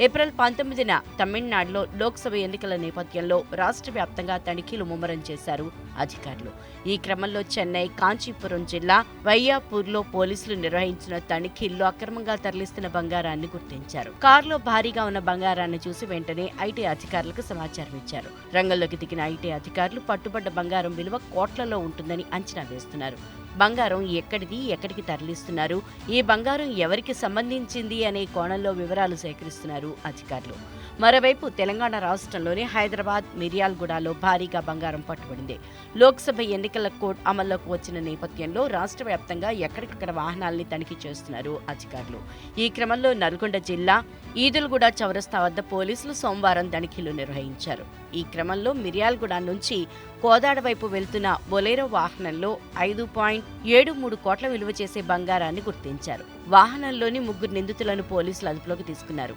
April 19న తమిళనాడులో లోక్సభ ఎన్నికల నేపథ్యంలో రాష్ట్ర వ్యాప్తంగా తనిఖీలు ముమ్మరం చేశారు అధికారులు. ఈ క్రమంలో చెన్నై, కాంచీపురం జిల్లా వైయాపూర్లో పోలీసులు నిర్వహించిన తనిఖీల్లో అక్రమంగా తరలిస్తున్న బంగారాన్ని గుర్తించారు. కారులో భారీగా ఉన్న బంగారాన్ని చూసి వెంటనే ఐటీ అధికారులకు సమాచారం ఇచ్చారు. రంగంలోకి దిగిన ఐటీ అధికారులు పట్టుబడ్డ బంగారం విలువ కోట్లలో ఉంటుందని అంచనా వేస్తున్నారు. బంగారం ఎక్కడిది, ఎక్కడికి తరలిస్తున్నారు, ఈ బంగారం ఎవరికి సంబంధించింది అనే కోణంలో వివరాలు సేకరిస్తున్నారు అధికారులు. మరోవైపు తెలంగాణ రాష్ట్రంలోని హైదరాబాద్, మిర్యాలగూడలో భారీగా బంగారం పట్టుబడింది. లోక్సభ ఎన్నికల కోడ్ అమల్లోకి వచ్చిన నేపథ్యంలో రాష్ట్ర వ్యాప్తంగా ఎక్కడికక్కడ వాహనాల్ని తనిఖీ చేస్తున్నారు అధికారులు. ఈ క్రమంలో నల్గొండ జిల్లా ఈదులగూడ చౌరస్తా వద్ద పోలీసులు సోమవారం తనిఖీలు నిర్వహించారు. ఈ క్రమంలో మిర్యాలగూడ నుంచి కోదాడ వైపు వెళ్తున్న బొలెరో వాహనంలో 5.73 కోట్ల విలువ చేసే బంగారాన్ని గుర్తించారు. వాహనంలోని 3 నిందితులను పోలీసులు అదుపులోకి తీసుకున్నారు.